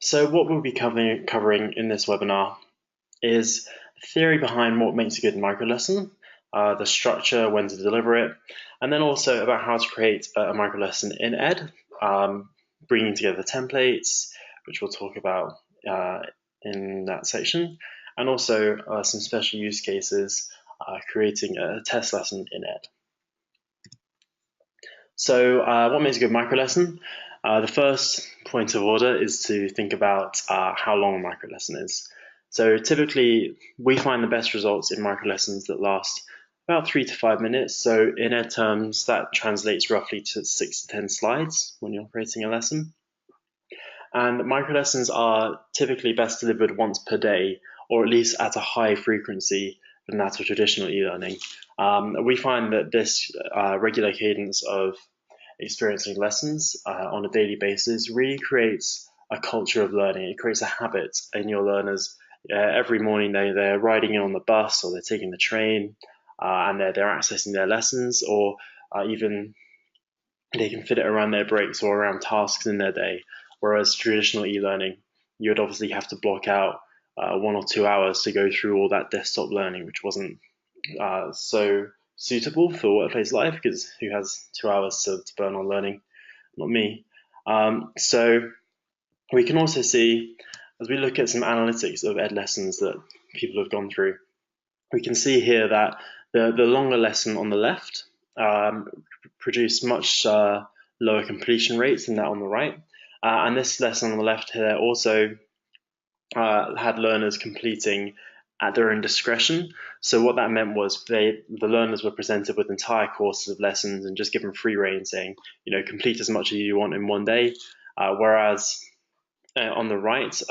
So what we'll be covering in this webinar is the theory behind what makes a good microlesson, the structure, when to deliver it, and then also about how to create a microlesson in Ed, bringing together templates, which we'll talk about in that section, and also some special use cases, creating a test lesson in Ed. So what makes a good microlesson? The first point of order is to think about how long a microlesson is. So typically, we find the best results in microlessons that last about 3 to 5 minutes. So in Ed terms, that translates roughly to 6 to 10 slides when you're creating a lesson. And microlessons are typically best delivered once per day, or at least at a high frequency than that of traditional e-learning. We find that this regular cadence of experiencing lessons on a daily basis really creates a culture of learning. It creates a habit in your learners. Every morning they're riding in on the bus, or they're taking the train, and they're accessing their lessons, or even they can fit it around their breaks or around tasks in their day. Whereas traditional e-learning, you would obviously have to block out 1 or 2 hours to go through all that desktop learning, which wasn't so suitable for workplace life, because who has 2 hours to burn on learning? Not me. So we can also see, as we look at some analytics of Ed lessons that people have gone through, we can see here that the longer lesson on the left produced much lower completion rates than that on the right. And this lesson on the left here also had learners completing at their own discretion. So what that meant was the learners were presented with entire courses of lessons and just given free rein, saying, complete as much as you want in one day. Whereas on the right,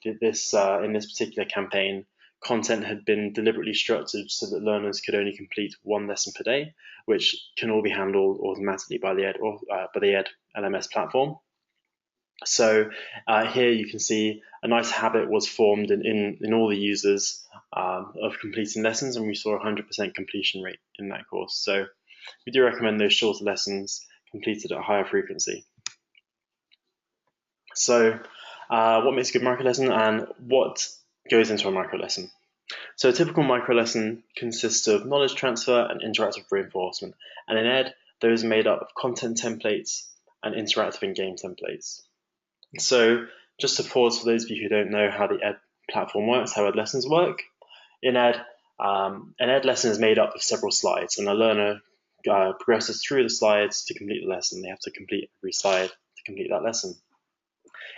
in this particular campaign, content had been deliberately structured so that learners could only complete one lesson per day, which can all be handled automatically by the Ed LMS platform. So here you can see a nice habit was formed in all the users of completing lessons, and we saw 100% completion rate in that course. So we do recommend those shorter lessons completed at a higher frequency. So what makes a good microlesson, and what goes into a microlesson? So a typical microlesson consists of knowledge transfer and interactive reinforcement. And in Ed, those are made up of content templates and interactive in-game templates. So just to pause for those of you who don't know how the Ed platform works, how Ed lessons work. In Ed, an Ed lesson is made up of several slides, and a learner progresses through the slides to complete the lesson. They have to complete every slide to complete that lesson.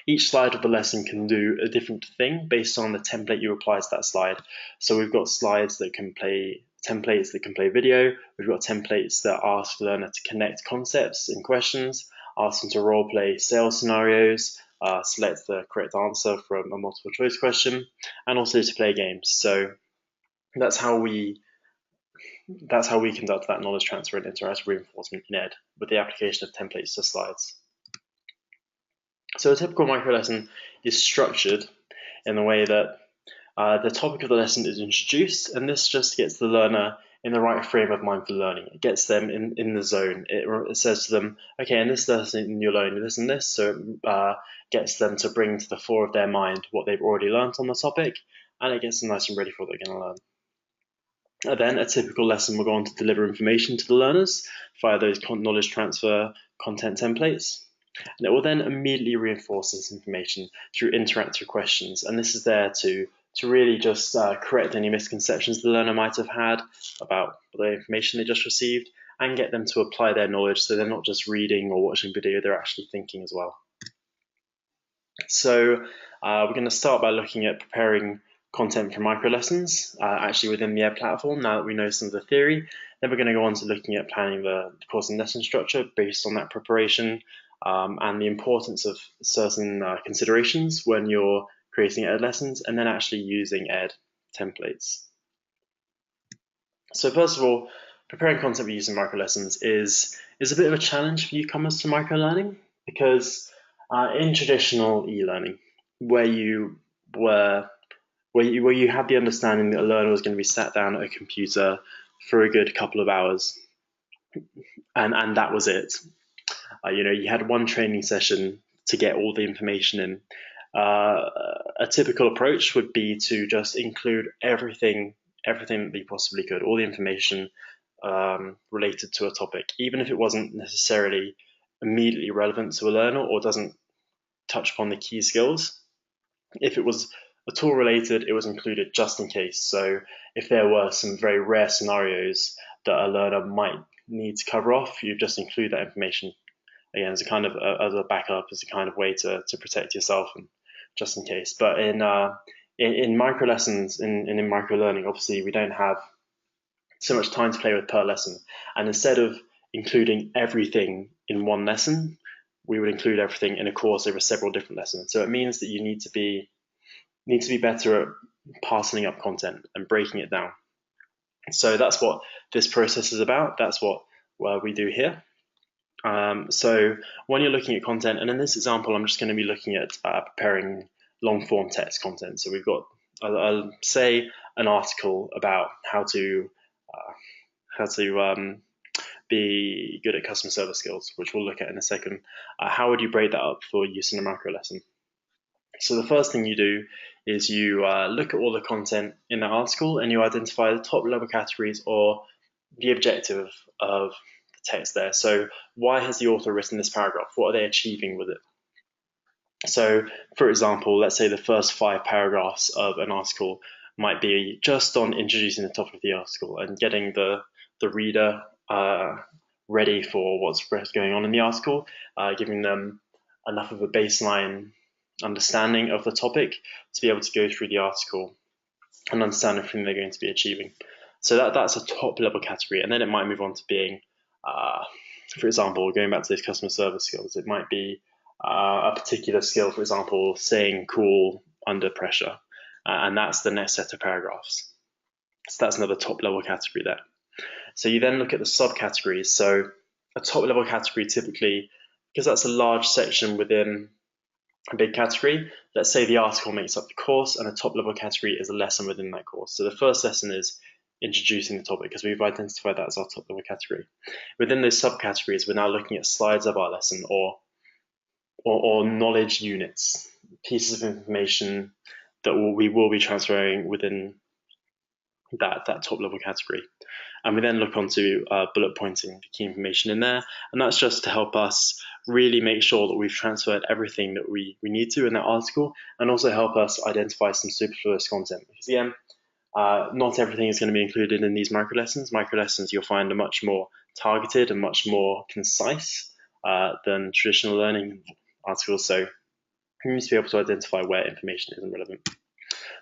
Each slide of the lesson can do a different thing based on the template you apply to that slide. So we've got slides that can play templates that can play video. We've got templates that ask the learner to connect concepts and questions, ask them to role play sales scenarios, select the correct answer from a multiple choice question, and also to play games. So that's how we conduct that knowledge transfer and interactive reinforcement in Ed, with the application of templates to slides. So a typical microlesson is structured in the way that the topic of the lesson is introduced, and this just gets the learner in the right frame of mind for learning. It gets them in the zone. It says to them, okay, in this lesson you're learning this and this, so it gets them to bring to the fore of their mind what they've already learned on the topic, and it gets them nice and ready for what they're going to learn. And then a typical lesson will go on to deliver information to the learners via those knowledge transfer content templates. And it will then immediately reinforce this information through interactive questions. And this is there to really just correct any misconceptions the learner might have had about the information they just received, and get them to apply their knowledge, so they're not just reading or watching video, they're actually thinking as well. So we're going to start by looking at preparing content for microlessons, actually within the Ed platform, now that we know some of the theory. Then we're going to go on to looking at planning the course and lesson structure based on that preparation, and the importance of certain considerations when you're creating Ed lessons, and then actually using Ed templates. So first of all, preparing content for use in microlessons is a bit of a challenge for newcomers to microlearning, because in traditional e-learning, where you had the understanding that a learner was going to be sat down at a computer for a good couple of hours, and that was it. You had one training session to get all the information in, A typical approach would be to just include everything that you possibly could, all the information related to a topic, even if it wasn't necessarily immediately relevant to a learner or doesn't touch upon the key skills. If it was at all related, it was included just in case. So if there were some very rare scenarios that a learner might need to cover off, you just include that information again as a kind of as a backup, as a kind of way to protect yourself and just in case. But in micro lessons, in microlearning, obviously we don't have so much time to play with per lesson, and instead of including everything in one lesson, we would include everything in a course over several different lessons. So it means that you need to be better at parceling up content and breaking it down. So that's what this process is about. That's what we do here. So when you're looking at content, and in this example, I'm just going to be looking at preparing long form text content. So we've got, I'll say, an article about how to be good at customer service skills, which we'll look at in a second. How would you break that up for use in a micro lesson? So the first thing you do is you look at all the content in that article and you identify the top level categories or the objective of the text there. So why has the author written this paragraph? What are they achieving with it? So for example, let's say the first 5 paragraphs of an article might be just on introducing the topic of the article and getting the reader ready for what's going on in the article, giving them enough of a baseline understanding of the topic to be able to go through the article and understand everything they're going to be achieving. So that's a top level category, and then it might move on to being, for example, going back to those customer service skills, it might be a particular skill, for example, saying cool under pressure, and that's the next set of paragraphs. So that's another top level category there. So you then look at the subcategories. So a top level category typically, because that's a large section within a big category, let's say the article makes up the course and a top level category is a lesson within that course. So the first lesson is introducing the topic because we've identified that as our top level category. Within those subcategories, we're now looking at slides of our lesson or knowledge units, pieces of information that we will be transferring within that top level category. And we then look onto bullet pointing the key information in there, and that's just to help us really make sure that we've transferred everything that we need to in that article, and also help us identify some superfluous content. Because again, not everything is going to be included in these micro lessons. Micro lessons you'll find are much more targeted and much more concise than traditional learning articles. So you need to be able to identify where information isn't relevant.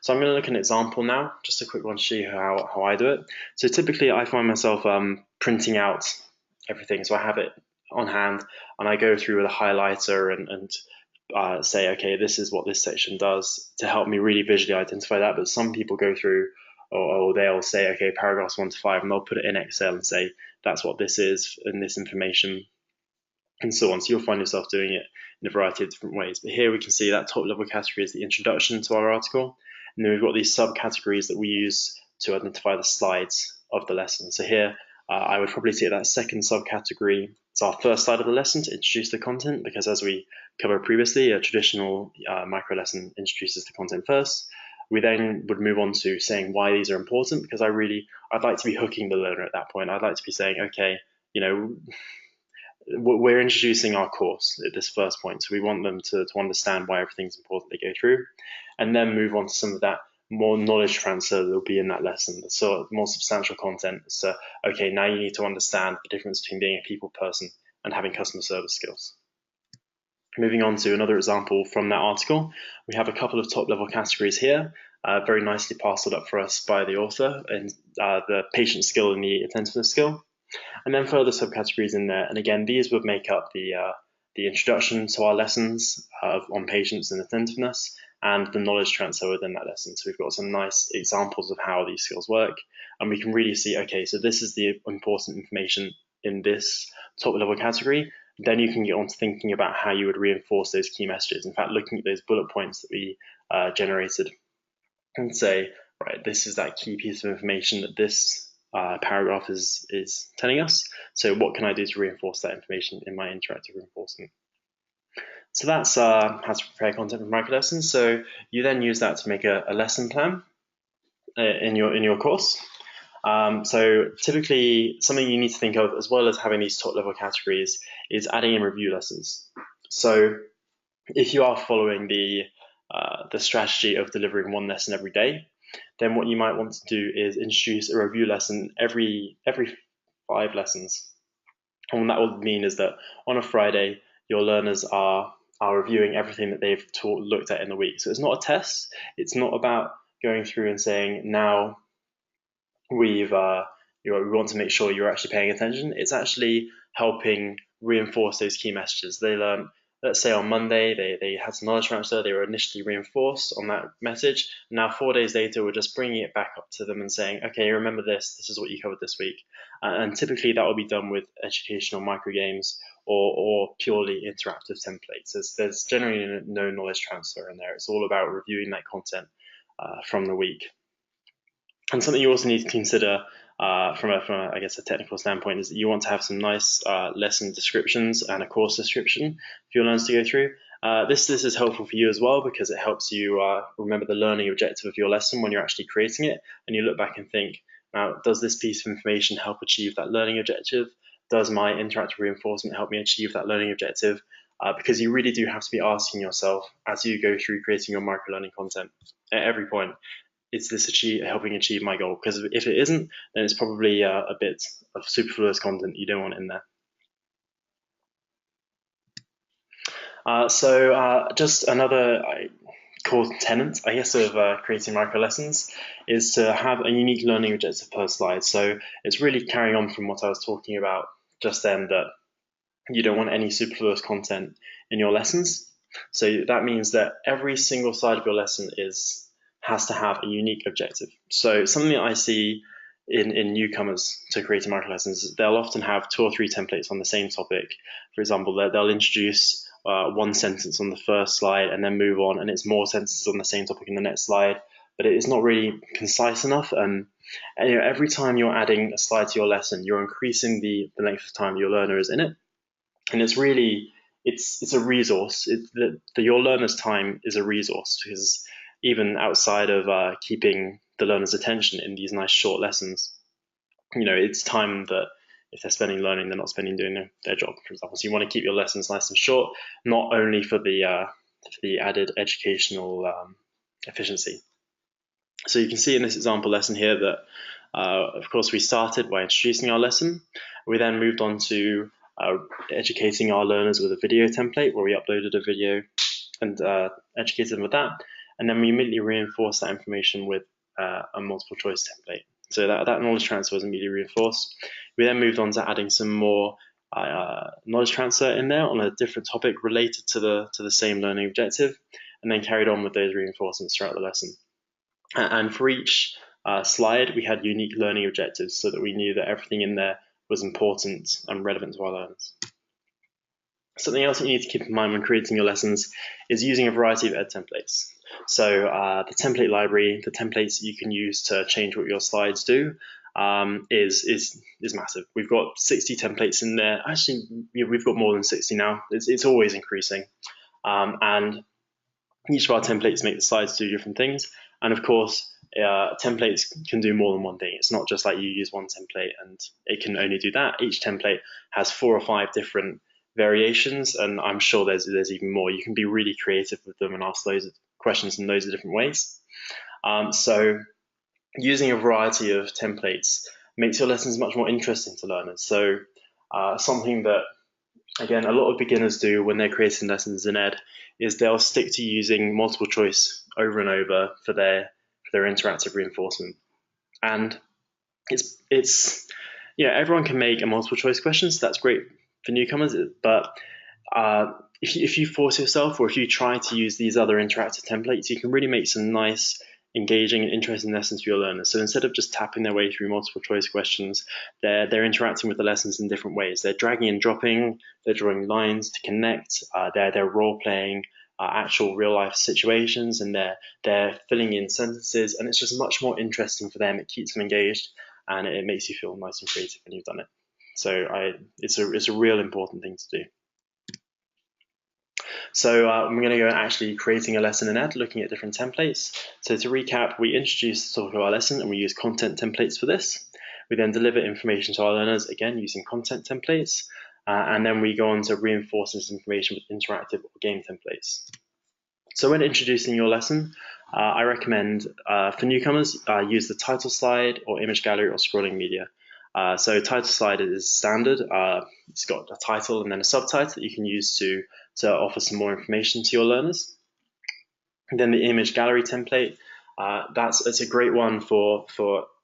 So I'm going to look at an example now, just a quick one to show you how I do it. So typically I find myself printing out everything. So I have it on hand and I go through with a highlighter and say, okay, this is what this section does to help me really visually identify that. But some people go through or they'll say, okay, paragraphs 1 to 5, and they'll put it in Excel and say, that's what this is and this information and so on. So you'll find yourself doing it in a variety of different ways. But here we can see that top level category is the introduction to our article. And then we've got these subcategories that we use to identify the slides of the lesson. So here, I would probably take that second subcategory as our first slide of the lesson to introduce the content, because as we covered previously, a traditional micro lesson introduces the content first. We then would move on to saying why these are important, because I'd like to be hooking the learner at that point. I'd like to be saying, okay, we're introducing our course at this first point, so we want them to understand why everything's important they go through, and then move on to some of that more knowledge transfer that will be in that lesson, so more substantial content. So, okay, now you need to understand the difference between being a people person and having customer service skills. Moving on to another example from that article, we have a couple of top level categories here, very nicely parceled up for us by the author, and the patient skill and the attentiveness skill. And then further subcategories in there. And again, these would make up the introduction to our lessons on patience and attentiveness and the knowledge transfer within that lesson. So we've got some nice examples of how these skills work. And we can really see, okay, so this is the important information in this top level category. Then you can get on to thinking about how you would reinforce those key messages. In fact, looking at those bullet points that we generated and say, right, this is that key piece of information that this paragraph is telling us. So what can I do to reinforce that information in my interactive reinforcement? So that's how to prepare content for microlessons. So you then use that to make a lesson plan in your course. So typically, something you need to think of, as well as having these top level categories, is adding in review lessons. So if you are following the strategy of delivering one lesson every day, then what you might want to do is introduce a review lesson every 5 lessons. And what that will mean is that on a Friday, your learners are reviewing everything that they've looked at in the week. So it's not a test. It's not about going through and saying, now we want to make sure you're actually paying attention. It's actually helping reinforce those key messages. They learn, let's say on Monday, they had some knowledge transfer, they were initially reinforced on that message. Now 4 days later, we're just bringing it back up to them and saying, okay, remember this is what you covered this week. And typically that will be done with educational micro games or purely interactive templates. There's generally no knowledge transfer in there. It's all about reviewing that content from the week. And something you also need to consider from I guess, a technical standpoint is that you want to have some nice lesson descriptions and a course description for your learners to go through. This is helpful for you as well, because it helps you remember the learning objective of your lesson when you're actually creating it, and you look back and think, now, does this piece of information help achieve that learning objective? Does my interactive reinforcement help me achieve that learning objective? Because you really do have to be asking yourself as you go through creating your microlearning content at every point, is this helping achieve my goal? Because if it isn't, then it's probably a bit of superfluous content you don't want in there. Just another core tenet, I guess, of creating micro lessons is to have a unique learning objective per slide. So it's really carrying on from what I was talking about just then, that you don't want any superfluous content in your lessons. So that means that every single slide of your lesson has to have a unique objective. So something that I see in newcomers to creating micro lessons, they'll often have 2 or 3 templates on the same topic. For example, they'll introduce one sentence on the first slide and then move on, and it's more sentences on the same topic in the next slide, but it is not really concise enough. And every time you're adding a slide to your lesson, you're increasing the length of time your learner is in it, and it's a resource. Your learner's time is a resource, because even outside of keeping the learner's attention in these nice short lessons, it's time that if they're spending learning, they're not spending doing their job, for example. So you want to keep your lessons nice and short, not only for the added educational efficiency. So you can see in this example lesson here that, of course, we started by introducing our lesson. We then moved on to educating our learners with a video template, where we uploaded a video and educated them with that. And then we immediately reinforced that information with a multiple choice template. So that knowledge transfer was immediately reinforced. We then moved on to adding some more knowledge transfer in there on a different topic related to the same learning objective, and then carried on with those reinforcements throughout the lesson. And for each slide, we had unique learning objectives, so that we knew that everything in there was important and relevant to our learners. Something else that you need to keep in mind when creating your lessons is using a variety of ed templates. So the template library, the templates you can use to change what your slides do, is massive. We've got 60 templates in there. Actually, we've got more than 60 now. It's always increasing. And each of our templates make the slides do different things. And of course, templates can do more than one thing. It's not just like you use one template and it can only do that. Each template has 4 or 5 different variations, and I'm sure there's even more. You can be really creative with them and ask loads of questions in loads of different ways. So using a variety of templates makes your lessons much more interesting to learners. So something that, again, a lot of beginners do when they're creating lessons in ed is they'll stick to using multiple choice over and over for their interactive reinforcement. And it's everyone can make a multiple choice question, so that's great for newcomers, but if you force yourself, or if you try to use these other interactive templates, you can really make some nice, engaging and interesting lessons for your learners. So instead of just tapping their way through multiple choice questions, they're interacting with the lessons in different ways. They're dragging and dropping, they're drawing lines to connect, they're role playing actual real life situations, and they're filling in sentences, and it's just much more interesting for them. It keeps them engaged, and it makes you feel nice and creative when you've done it. So it's a real important thing to do. So I'm going to go actually creating a lesson in Ed, looking at different templates. So to recap, we introduce the topic of our lesson and we use content templates for this. We then deliver information to our learners, again, using content templates. And then we go on to reinforce this information with interactive or game templates. So when introducing your lesson, I recommend for newcomers, use the title slide or image gallery or scrolling media. So title slide is standard. It's got a title and then a subtitle that you can use to offer some more information to your learners. And then the image gallery template, it's a great one for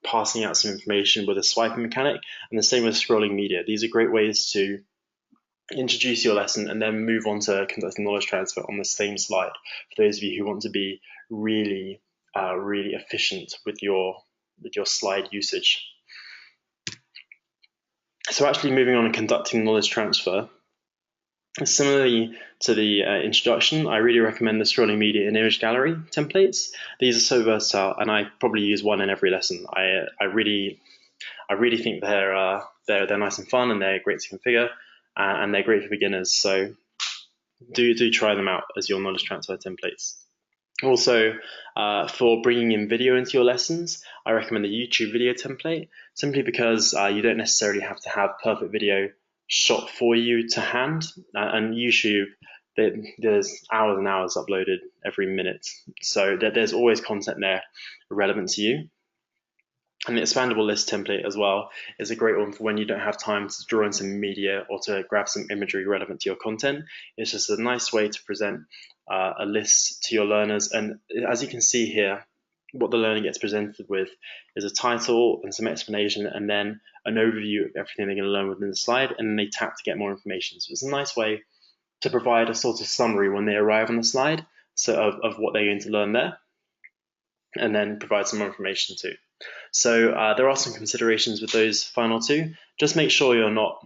passing out some information with a swiping mechanic, and the same with scrolling media. These are great ways to introduce your lesson and then move on to conducting knowledge transfer on the same slide for those of you who want to be really efficient with your slide usage. So actually moving on and conducting knowledge transfer, similarly to the introduction, I really recommend the scrolling media and image gallery templates. These are so versatile, and I probably use one in every lesson. I really think they're nice and fun, and they're great to configure, and they're great for beginners. So do try them out as your knowledge transfer templates. Also, for bringing in video into your lessons, I recommend the YouTube video template, simply because you don't necessarily have to have perfect video shot for you to hand. And YouTube, there's hours and hours uploaded every minute, so there's always content there relevant to you. And the expandable list template as well is a great one for when you don't have time to draw in some media or to grab some imagery relevant to your content. It's just a nice way to present a list to your learners. And as you can see here, what the learner gets presented with is a title and some explanation, and then an overview of everything they're going to learn within the slide, and then they tap to get more information. So it's a nice way to provide a sort of summary when they arrive on the slide, so of what they're going to learn there, and then provide some more information too. So there are some considerations with those final two. Just make sure you're not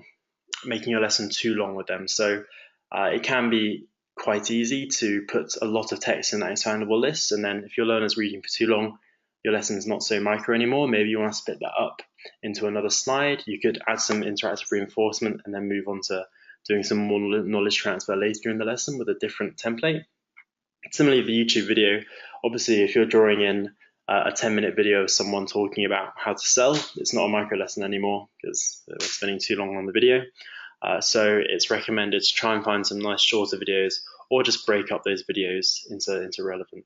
making your lesson too long with them. So it can be quite easy to put a lot of text in that expandable list, and then if your learner's reading for too long, your lesson's not so micro anymore. Maybe you want to split that up into another slide. You could add some interactive reinforcement and then move on to doing some more knowledge transfer later in the lesson with a different template. Similarly, the YouTube video, obviously if you're drawing in a 10-minute video of someone talking about how to sell, it's not a micro lesson anymore because we're spending too long on the video. So it's recommended to try and find some nice shorter videos, or just break up those videos into relevant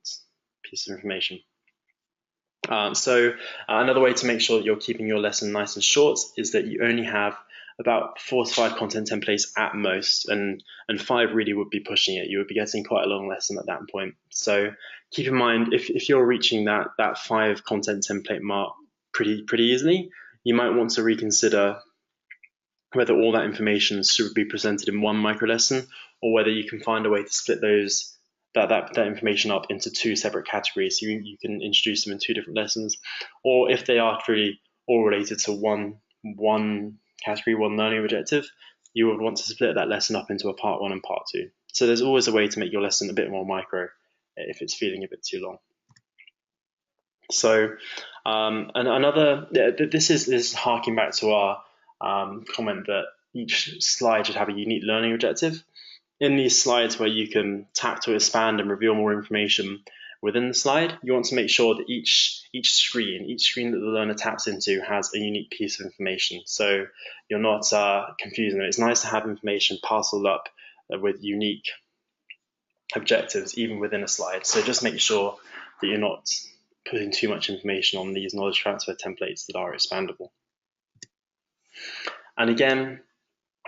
pieces of information. So another way to make sure that you're keeping your lesson nice and short is that you only have about 4 to 5 content templates at most, and 5 really would be pushing it. You would be getting quite a long lesson at that point. So keep in mind, if you're reaching that 5 content template mark pretty easily, you might want to reconsider whether all that information should be presented in one micro lesson, or whether you can find a way to split that information up into 2 separate categories. So you can introduce them in 2 different lessons, or if they are truly all related to one category, one learning objective, you would want to split that lesson up into a part 1 and part 2. So there's always a way to make your lesson a bit more micro if it's feeling a bit too long. So this is harking back to our comment that each slide should have a unique learning objective. In these slides where you can tap to expand and reveal more information within the slide, you want to make sure that each screen that the learner taps into has a unique piece of information. So you're not confusing them. It's nice to have information parceled up with unique objectives even within a slide. So just make sure that you're not putting too much information on these knowledge transfer templates that are expandable. And again,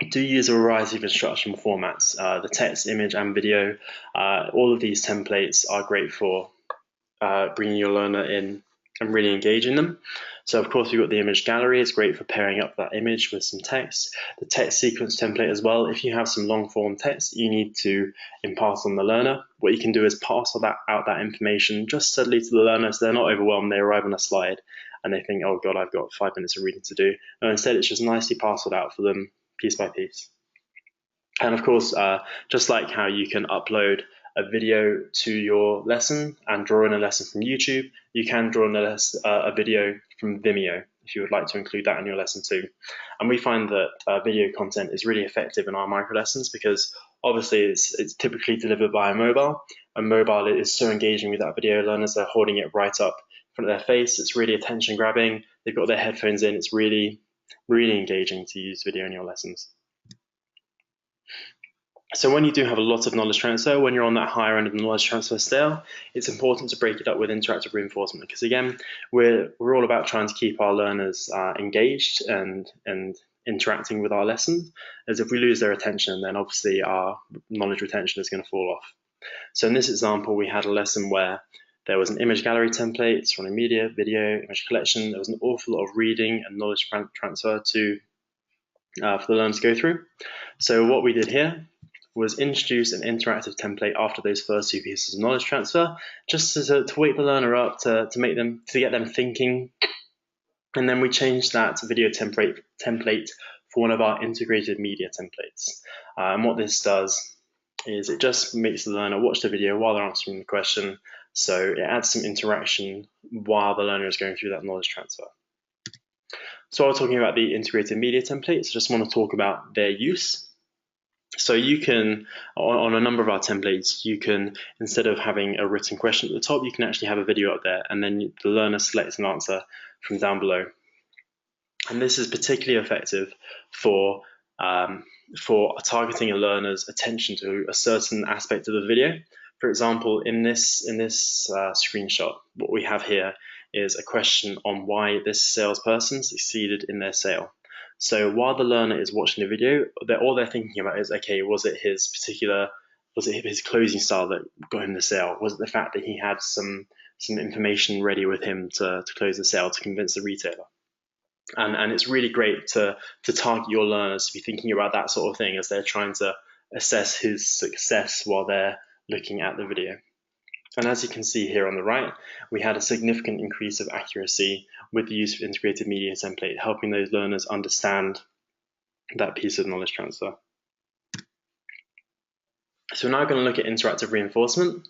do use a variety of instructional formats. The text, image, and video, all of these templates are great for bringing your learner in and really engaging them. So of course, we've got the image gallery. It's great for pairing up that image with some text. The text sequence template as well. If you have some long form text you need to impart on the learner, what you can do is parcel out that information just subtly to the learner so they're not overwhelmed. They arrive on a slide and they think, oh God, I've got 5 minutes of reading to do. And instead, it's just nicely parceled out for them piece by piece. And of course, just like how you can upload a video to your lesson and draw in a lesson from YouTube, you can draw in a video from Vimeo if you would like to include that in your lesson too. And we find that video content is really effective in our micro lessons because Obviously, it's typically delivered by a mobile. A mobile is so engaging with that video. Learners are holding it right up in front of their face. It's really attention grabbing. They've got their headphones in. It's really, really engaging to use video in your lessons. So when you do have a lot of knowledge transfer, when you're on that higher end of the knowledge transfer scale, it's important to break it up with interactive reinforcement, because again, we're all about trying to keep our learners engaged and interacting with our lessons, as if we lose their attention, then obviously our knowledge retention is going to fall off. So in this example, we had a lesson where there was an image gallery template, surrounding media, video, image collection. There was an awful lot of reading and knowledge transfer for the learners to go through. So what we did here was introduce an interactive template after those first two pieces of knowledge transfer, just to wake the learner up, to get them thinking. And then we changed that video template for one of our integrated media templates. And what this does is it just makes the learner watch the video while they're answering the question. So it adds some interaction while the learner is going through that knowledge transfer. So while talking about the integrated media templates, I just want to talk about their use. So you can, on a number of our templates, you can, instead of having a written question at the top, you can actually have a video up there, and then the learner selects an answer from down below. And this is particularly effective for targeting a learner's attention to a certain aspect of the video. For example, in this screenshot, what we have here is a question on why this salesperson succeeded in their sale. So while the learner is watching the video, all they're thinking about is, okay, was it his closing style that got him the sale? Was it the fact that he had some information ready with him to close the sale, to convince the retailer? And it's really great to target your learners to be thinking about that sort of thing as they're trying to assess his success while they're looking at the video. And as you can see here on the right, we had a significant increase of accuracy with the use of integrated media template, helping those learners understand that piece of knowledge transfer. So we're now going to look at interactive reinforcement.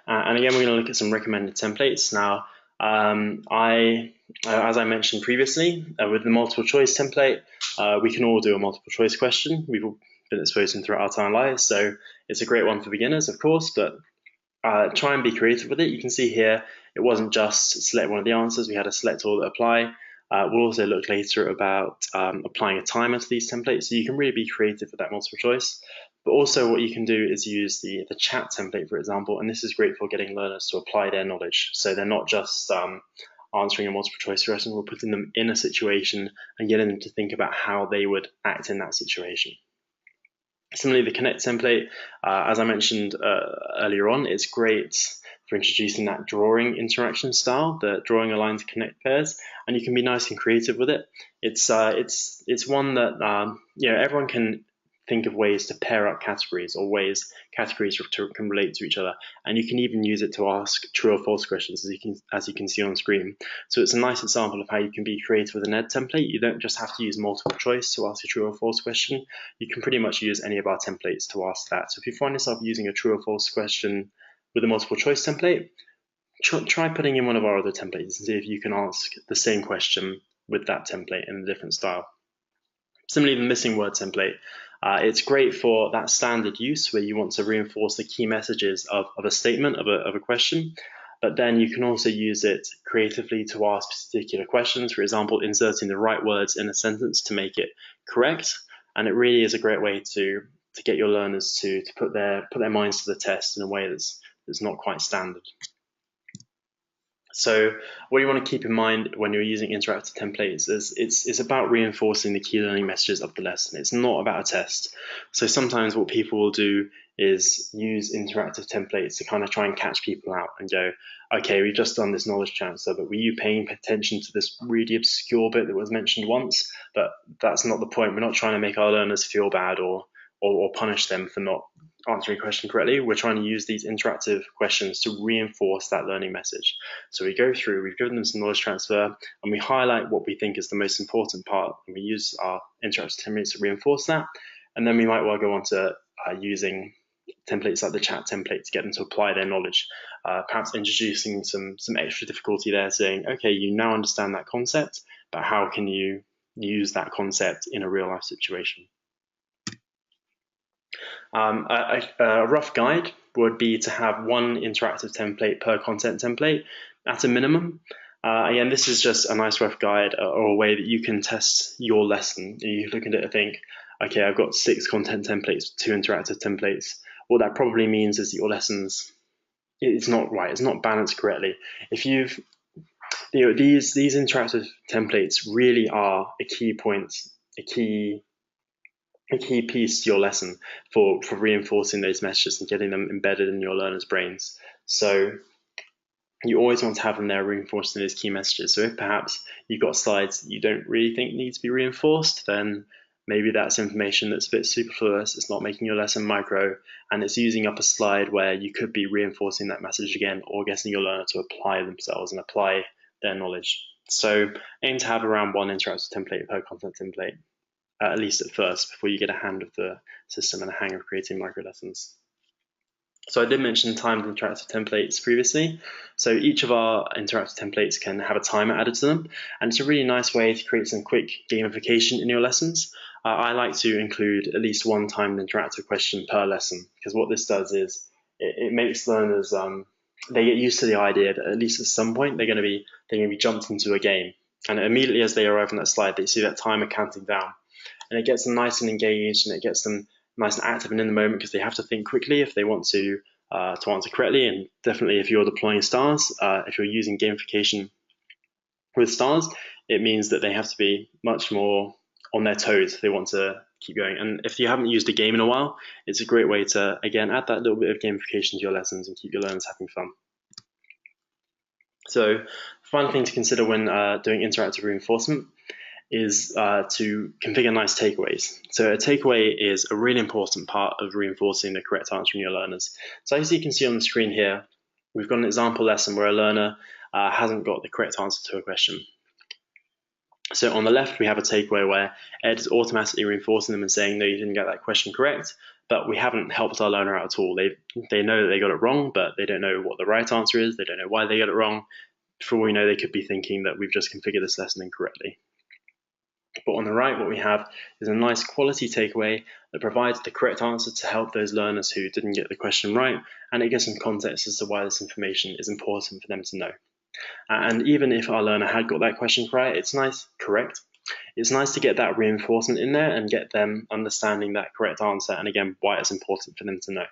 And again, we're going to look at some recommended templates. Now, as I mentioned previously, with the multiple choice template, we can all do a multiple choice question. We've all been exposed to them throughout our time lives, so it's a great one for beginners, of course, but try and be creative with it. You can see here, it wasn't just select one of the answers. We had a select all that apply. We'll also look later about applying a timer to these templates, so you can really be creative with that multiple choice. But also what you can do is use the chat template, for example, and this is great for getting learners to apply their knowledge. So they're not just answering a multiple choice question, we're putting them in a situation and getting them to think about how they would act in that situation. Similarly, the connect template, as I mentioned earlier on, it's great for introducing that drawing interaction style, the drawing a line to connect pairs, and you can be nice and creative with it. It's one that everyone can think of ways to pair up categories, or ways categories can relate to each other, and you can even use it to ask true or false questions, as you can see on screen. So it's a nice example of how you can be creative with an ed template. You don't just have to use multiple choice to ask a true or false question. You can pretty much use any of our templates to ask that. So if you find yourself using a true or false question with a multiple choice template, try putting in one of our other templates and see if you can ask the same question with that template in a different style. Similarly, the missing word template. It's great for that standard use where you want to reinforce the key messages of a statement, of a question, but then you can also use it creatively to ask particular questions, for example, inserting the right words in a sentence to make it correct. And it really is a great way to get your learners to put their minds to the test in a way that's not quite standard. So what you want to keep in mind when you're using interactive templates is it's about reinforcing the key learning messages of the lesson. It's not about a test. So sometimes what people will do is use interactive templates to kind of try and catch people out and go, okay, we've just done this knowledge transfer, but were you paying attention to this really obscure bit that was mentioned once? But that's not the point. We're not trying to make our learners feel bad or punish them for not answering a question correctly. We're trying to use these interactive questions to reinforce that learning message. So we go through, we've given them some knowledge transfer, and we highlight what we think is the most important part, and we use our interactive templates to reinforce that. And then we might well go on to using templates like the chat template to get them to apply their knowledge, perhaps introducing some extra difficulty there, saying, okay, you now understand that concept, but how can you use that concept in a real life situation? A rough guide would be to have one interactive template per content template at a minimum. Again, this is just a nice rough guide or a way that you can test your lesson. You look at it and think, okay, I've got 6 content templates, 2 interactive templates. What that probably means is that your lessons, it's not right, it's not balanced correctly. If you've, these interactive templates really are a key point, a key piece to your lesson for reinforcing those messages and getting them embedded in your learners' brains. So you always want to have them there reinforcing those key messages. So if perhaps you've got slides that you don't really think need to be reinforced, then maybe that's information that's a bit superfluous, it's not making your lesson micro, and it's using up a slide where you could be reinforcing that message again or getting your learner to apply themselves and apply their knowledge. So aim to have around 1 interactive template per content template, at least at first, before you get a hand of the system and a hang of creating micro lessons. So I did mention timed interactive templates previously. So each of our interactive templates can have a timer added to them, and it's a really nice way to create some quick gamification in your lessons. I like to include at least 1 timed interactive question per lesson, because what this does is it makes learners they get used to the idea that at least at some point they're going to be jumped into a game, and immediately as they arrive on that slide, they see that timer counting down, and it gets them nice and engaged, and it gets them nice and active and in the moment, because they have to think quickly if they want to answer correctly. And definitely if you're deploying stars, if you're using gamification with stars, it means that they have to be much more on their toes if they want to keep going. And if you haven't used a game in a while, it's a great way to, again, add that little bit of gamification to your lessons and keep your learners having fun. So the final thing to consider when doing interactive reinforcement is to configure nice takeaways. So a takeaway is a really important part of reinforcing the correct answer from your learners. So as you can see on the screen here, we've got an example lesson where a learner hasn't got the correct answer to a question. So on the left, we have a takeaway where Ed is automatically reinforcing them and saying, no, you didn't get that question correct, but we haven't helped our learner out at all. They know that they got it wrong, but they don't know what the right answer is. They don't know why they got it wrong. For all we know, they could be thinking that we've just configured this lesson incorrectly. But on the right, what we have is a nice quality takeaway that provides the correct answer to help those learners who didn't get the question right, and it gives some context as to why this information is important for them to know. And even if our learner had got that question correct, it's nice to get that reinforcement in there and get them understanding that correct answer, and again, why it's important for them to know.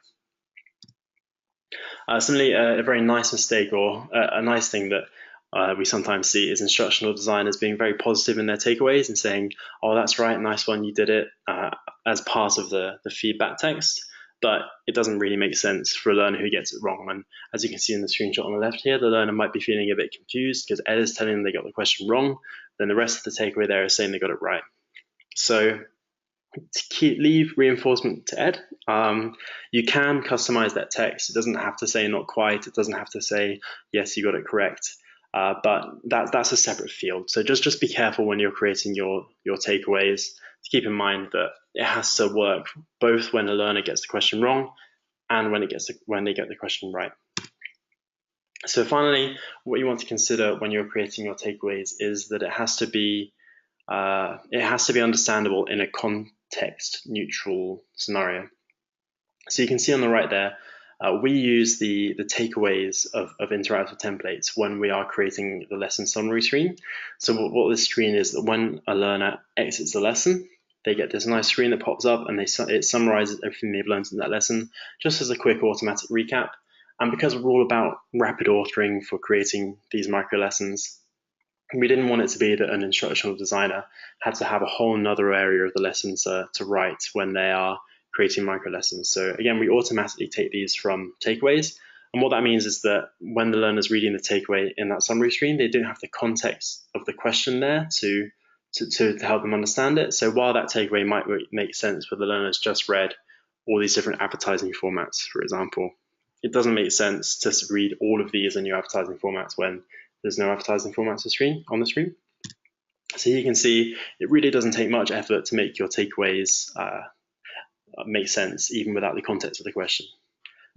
Similarly, a very nice mistake or a nice thing that we sometimes see is instructional designers being very positive in their takeaways and saying, oh, that's right, nice one, you did it, as part of the feedback text. But it doesn't really make sense for a learner who gets it wrong. And as you can see in the screenshot on the left here, the learner might be feeling a bit confused because Ed is telling them they got the question wrong, then the rest of the takeaway there is saying they got it right. So to leave reinforcement to Ed, you can customize that text. It doesn't have to say not quite, it doesn't have to say yes, you got it correct. But that's a separate field. So just be careful when you're creating your takeaways to keep in mind that it has to work both when a learner gets the question wrong and when they get the question right. So finally, what you want to consider when you're creating your takeaways is that it has to be understandable in a context neutral scenario. So you can see on the right there, we use the takeaways of interactive templates when we are creating the lesson summary screen. So what this screen is, that when a learner exits the lesson, they get this nice screen that pops up and it summarizes everything they've learned in that lesson, just as a quick automatic recap. And because we're all about rapid authoring for creating these micro lessons, we didn't want it to be that an instructional designer had to have a whole nother area of the lessons to write when they are creating micro lessons. So again, we automatically take these from takeaways. And what that means is that when the learner's reading the takeaway in that summary screen, they don't have the context of the question there to help them understand it. So while that takeaway might make sense for the learner's just read all these different advertising formats, for example, it doesn't make sense to read all of these in your advertising formats when there's no advertising formats on the screen. So you can see it really doesn't take much effort to make your takeaways make sense even without the context of the question.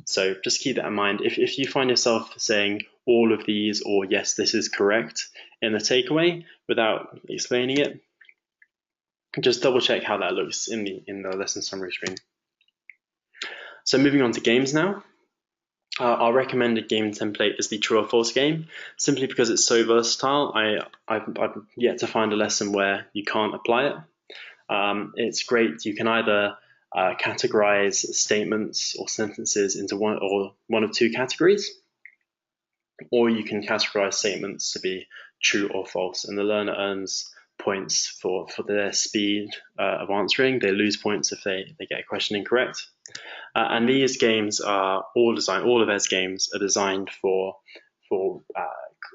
So just keep that in mind. If you find yourself saying all of these or yes, this is correct in the takeaway without explaining it, just double check how that looks in the lesson summary screen. So moving on to games now. Our recommended game template is the true or false game, simply because it's so versatile. I've yet to find a lesson where you can't apply it. It's great. You can either categorize statements or sentences into one of two categories, or you can categorize statements to be true or false, and the learner earns points for their speed of answering. They lose points if they get a question incorrect. And these games are all of ES games are designed for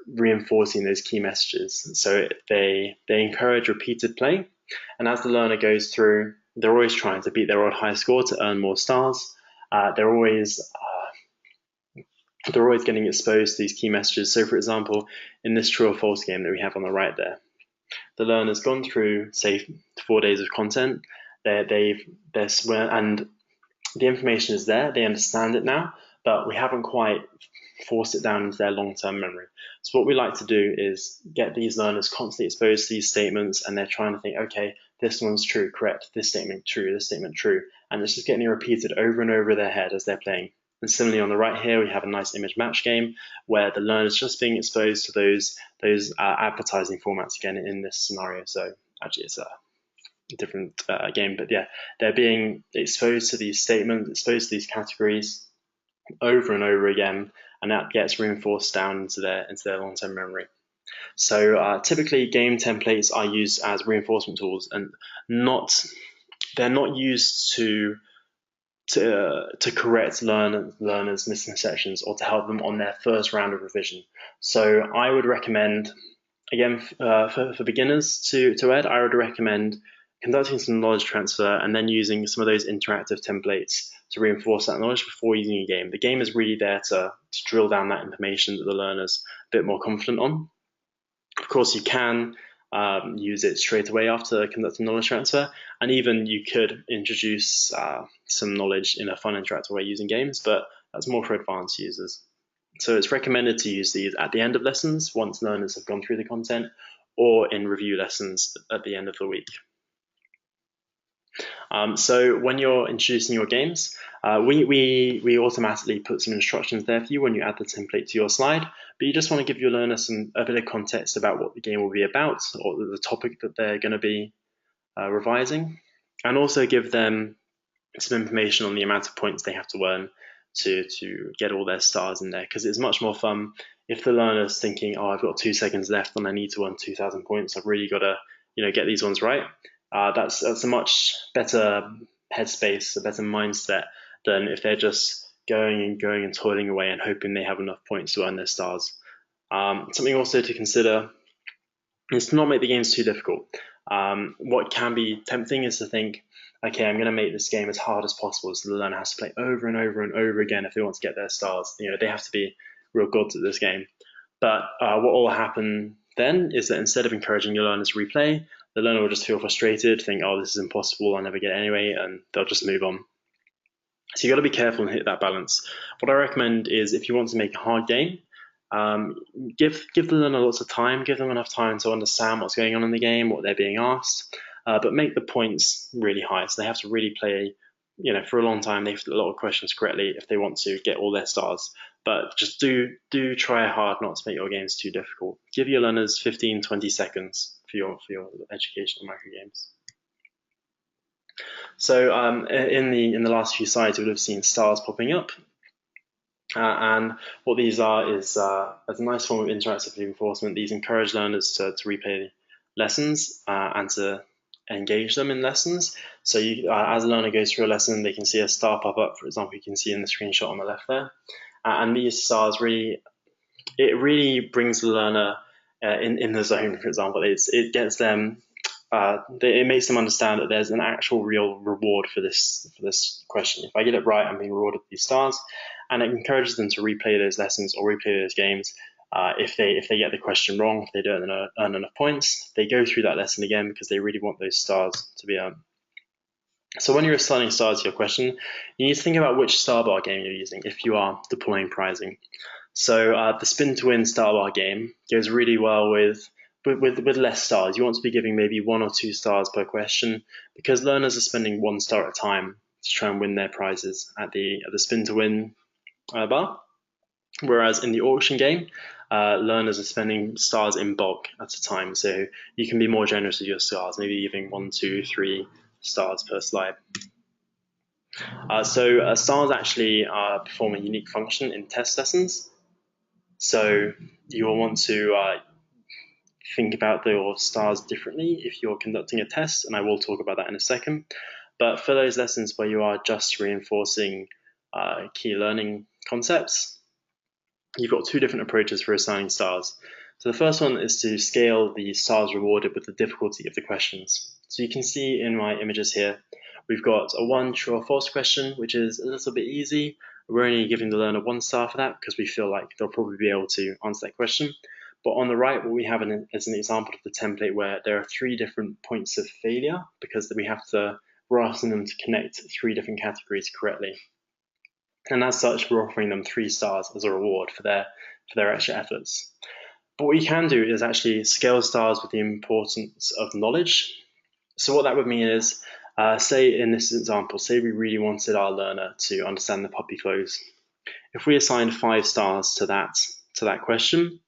reinforcing those key messages. So they encourage repeated play, and as the learner goes through, they're always trying to beat their old high score to earn more stars. They're always getting exposed to these key messages. So, for example, in this true or false game that we have on the right there, the learner's gone through, say, 4 days of content. And the information is there, they understand it now, but we haven't quite forced it down into their long-term memory. So what we like to do is get these learners constantly exposed to these statements, and they're trying to think, okay, this one's true, correct, this statement true, this statement true, and it's just getting repeated over and over their head as they're playing. And similarly on the right here, we have a nice image match game where the learner's just being exposed to those advertising formats again in this scenario. So actually it's a different game, but yeah, they're being exposed to these statements, exposed to these categories over and over again, and that gets reinforced down into their long-term memory. So typically game templates are used as reinforcement tools, and they're not used to correct learners' misconceptions or to help them on their first round of revision. So I would recommend, again, for beginners to ED, I would recommend conducting some knowledge transfer and then using some of those interactive templates to reinforce that knowledge before using a game. The game is really there to drill down that information that the learner's a bit more confident on. Of course, you can use it straight away after conducting knowledge transfer, and even you could introduce some knowledge in a fun, interactive way using games, but that's more for advanced users. So it's recommended to use these at the end of lessons once learners have gone through the content, or in review lessons at the end of the week. So when you're introducing your games, we automatically put some instructions there for you when you add the template to your slide, but you just want to give your learner a bit of context about what the game will be about, or the topic that they're going to be revising, and also give them some information on the amount of points they have to earn to get all their stars in there, because it's much more fun if the learner's thinking, oh, I've got 2 seconds left and I need to earn 2,000 points, I've really got to get these ones right. That's a much better headspace, a better mindset than if they're just going and toiling away and hoping they have enough points to earn their stars. Something also to consider is to not make the games too difficult. What can be tempting is to think, okay, I'm going to make this game as hard as possible so the learner has to play over and over and over again if they want to get their stars. They have to be real gods at this game. But what will happen then is that instead of encouraging your learners to replay, the learner will just feel frustrated, think, oh, this is impossible, I'll never get it anyway, and they'll just move on. So you've got to be careful and hit that balance. What I recommend is if you want to make a hard game, give the learner lots of time, give them enough time to understand what's going on in the game, what they're being asked, but make the points really high. So they have to really play, for a long time, they have to do a lot of questions correctly if they want to get all their stars. But just do try hard not to make your games too difficult. Give your learners 15-20 seconds for your educational micro games. So in the last few slides, you would have seen stars popping up. And what these are is as a nice form of interactive reinforcement. These encourage learners to replay lessons and to engage them in lessons. So as a learner goes through a lesson, they can see a star pop up, for example, you can see in the screenshot on the left there. And these stars really brings the learner in the zone, for example. It gets them, it makes them understand that there's an actual real reward for this question. If I get it right, I'm being rewarded with these stars, and it encourages them to replay those lessons or replay those games. If they get the question wrong, if they don't earn enough points, they go through that lesson again because they really want those stars to be earned. So when you're assigning stars to your question, you need to think about which star bar game you're using if you are deploying prizing. So the spin to win star bar game goes really well with less stars. You want to be giving maybe 1 or 2 stars per question because learners are spending 1 star at a time to try and win their prizes at the spin to win bar. Whereas in the auction game, learners are spending stars in bulk at a time, so you can be more generous with your stars, maybe giving 1, 2, 3 stars per slide. So stars actually perform a unique function in test lessons. So you will want to think about your stars differently if you're conducting a test, and I will talk about that in a second. But for those lessons where you are just reinforcing key learning concepts, you've got 2 different approaches for assigning stars. So the first one is to scale the stars rewarded with the difficulty of the questions. So you can see in my images here, we've got a 1 true or false question, which is a little bit easy. We're only giving the learner 1 star for that because we feel like they'll probably be able to answer that question. But on the right, what we have is an example of the template where there are 3 different points of failure because we're asking them to connect 3 different categories correctly. And as such, we're offering them 3 stars as a reward for their extra efforts. But what you can do is actually scale stars with the importance of knowledge. So what that would mean is, say in this example, say we really wanted our learner to understand the puppy clothes. If we assign 5 stars to that question,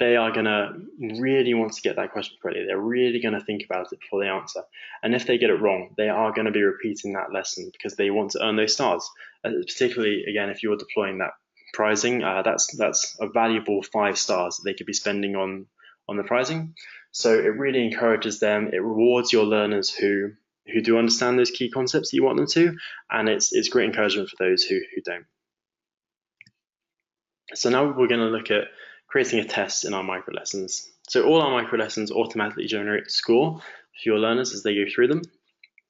they are going to really want to get that question correctly. They're really going to think about it before they answer. And if they get it wrong, they are going to be repeating that lesson because they want to earn those stars. Particularly, again, if you're deploying that prizing, that's a valuable 5 stars that they could be spending on the prizing. So it really encourages them. It rewards your learners who do understand those key concepts that you want them to, and it's great encouragement for those who don't. So now we're going to look at creating a test in our microlessons. So all our microlessons automatically generate a score for your learners as they go through them.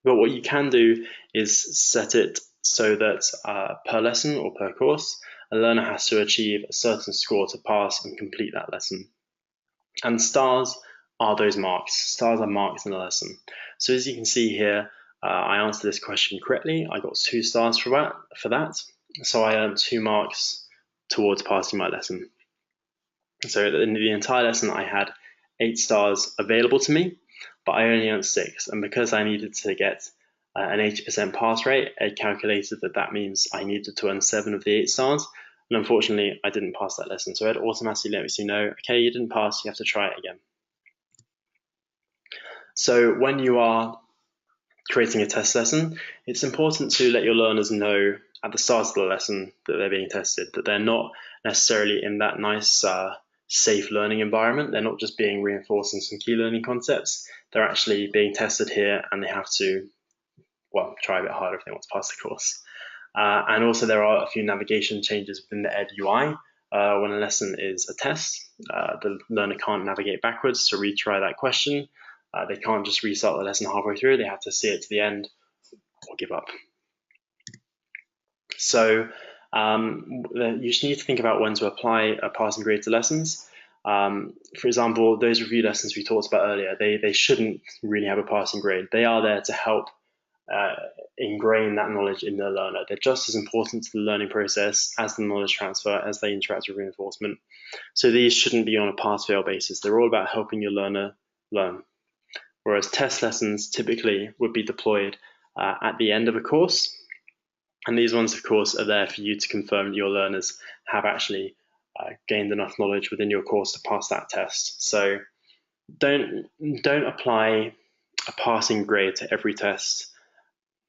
But what you can do is set it so that per lesson or per course, a learner has to achieve a certain score to pass and complete that lesson. And stars are those marks. Stars are marks in the lesson. So as you can see here, I answered this question correctly. I got 2 stars for that. So I earned 2 marks towards passing my lesson. So in the entire lesson, I had 8 stars available to me, but I only earned 6. And because I needed to get an 80% pass rate, it calculated that means I needed to earn 7 of the 8 stars. And unfortunately, I didn't pass that lesson. So it automatically lets me know, okay, you didn't pass, you have to try it again. So when you are creating a test lesson, it's important to let your learners know at the start of the lesson that they're being tested, that they're not necessarily in that nice, safe learning environment. They're not just being reinforcing some key learning concepts. They're actually being tested here, and they have to, try a bit harder if they want to pass the course. And also there are a few navigation changes within the Ed UI. When a lesson is a test, the learner can't navigate backwards to retry that question. They can't just restart the lesson halfway through. They have to see it to the end or give up. So you just need to think about when to apply a passing grade to lessons. For example, those review lessons we talked about earlier, they shouldn't really have a passing grade. They are there to help ingrain that knowledge in the learner. They're just as important to the learning process as the knowledge transfer, as they interact with reinforcement. So these shouldn't be on a pass-fail basis. They're all about helping your learner learn. Whereas test lessons typically would be deployed at the end of a course. And these ones, of course, are there for you to confirm that your learners have actually gained enough knowledge within your course to pass that test. So don't apply a passing grade to every test,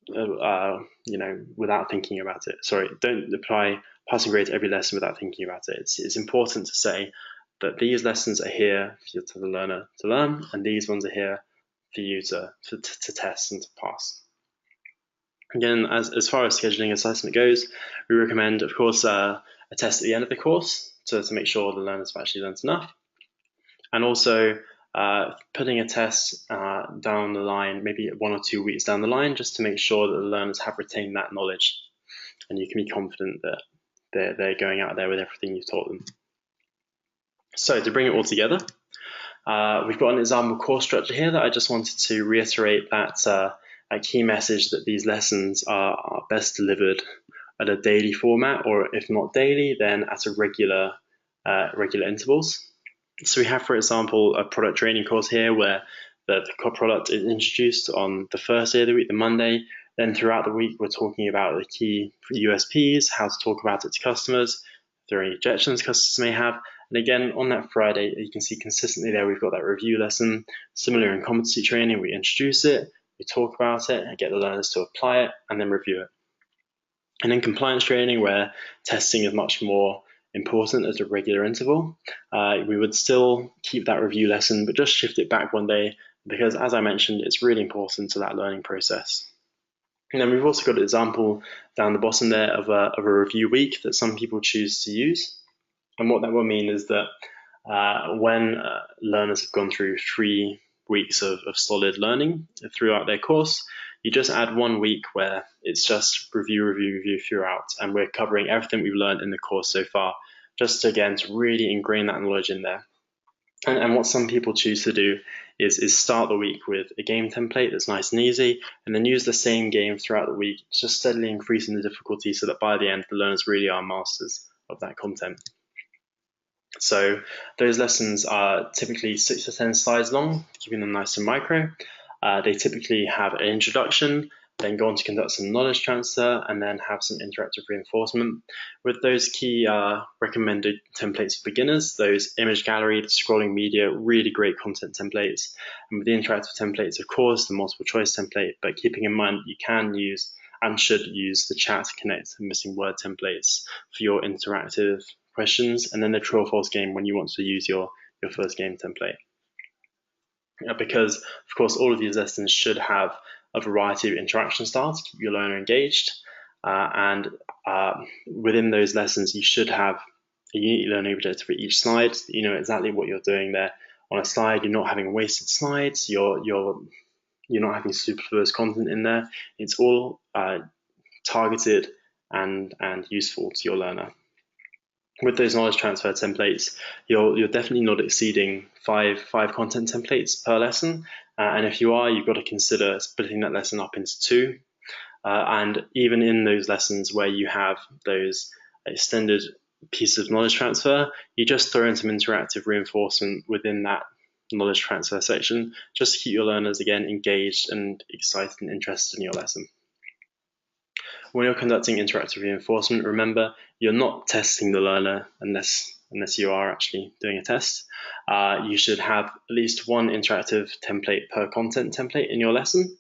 without thinking about it. Sorry, don't apply passing grade to every lesson without thinking about it. It's important to say that these lessons are here for the learner to learn, and these ones are here for you to test and to pass. Again, as far as scheduling assessment goes, we recommend, of course, a test at the end of the course to make sure the learners have actually learned enough. And also putting a test down the line, maybe 1 or 2 weeks down the line, just to make sure that the learners have retained that knowledge. And you can be confident that they're going out there with everything you've taught them. So to bring it all together, we've got an example course structure here that I just wanted to reiterate that a key message that these lessons are best delivered at a daily format, or if not daily, then at a regular intervals. So we have, for example, a product training course here where the product is introduced on the first day of the week, the Monday, Then throughout the week, we're talking about the key USPs, how to talk about it to customers, if there are any objections customers may have. And again, on that Friday, you can see consistently there we've got that review lesson. Similar in competency training, we introduce it, we talk about it, and get the learners to apply it, and then review it. And in compliance training, where testing is much more important at a regular interval, we would still keep that review lesson, but just shift it back one day, because as I mentioned, it's really important to that learning process. And then we've also got an example down the bottom there of a review week that some people choose to use. And what that will mean is that when learners have gone through 3 weeks of solid learning throughout their course, you just add 1 week where it's just review throughout, and we're covering everything we've learned in the course so far, just again to really ingrain that knowledge in there. And what some people choose to do is start the week with a game template that's nice and easy, and then use the same game throughout the week, just steadily increasing the difficulty so that by the end, the learners really are masters of that content. So those lessons are typically 6 to 10 slides long, keeping them nice and micro. They typically have an introduction, then go on to conduct some knowledge transfer, and then have some interactive reinforcement. With those key recommended templates for beginners, those image gallery, the scrolling media, really great content templates. And with the interactive templates, of course, the multiple choice template, but keeping in mind you can use and should use the chat to connect and missing word templates for your interactive questions, and then the true or false game when you want to use your first game template. Because, of course, all of these lessons should have a variety of interaction styles to keep your learner engaged. And within those lessons, you should have a unique learning objective for each slide. So you know exactly what you're doing there on a slide. You're not having wasted slides. You're not having superfluous content in there. It's all targeted and useful to your learner. With those knowledge transfer templates, you're definitely not exceeding five content templates per lesson. And if you are, you've got to consider splitting that lesson up into 2. And even in those lessons where you have those extended pieces of knowledge transfer, you just throw in some interactive reinforcement within that knowledge transfer section, just to keep your learners, again, engaged and excited and interested in your lesson. When you're conducting interactive reinforcement, remember, you're not testing the learner unless you are actually doing a test. You should have at least 1 interactive template per content template in your lesson,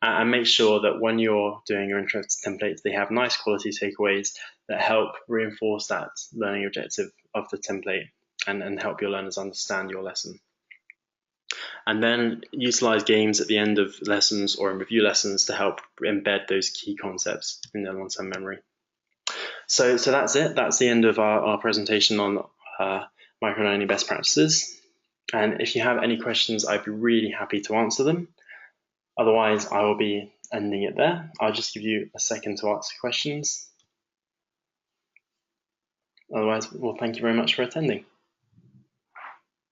and make sure that when you're doing your interactive templates, they have nice quality takeaways that help reinforce that learning objective of the template and help your learners understand your lesson. And then utilize games at the end of lessons or in review lessons to help embed those key concepts in their long-term memory. So that's it. That's the end of our presentation on microlearning best practices. And if you have any questions, I'd be really happy to answer them. Otherwise, I will be ending it there. I'll just give you a second to ask questions. Otherwise, well, thank you very much for attending.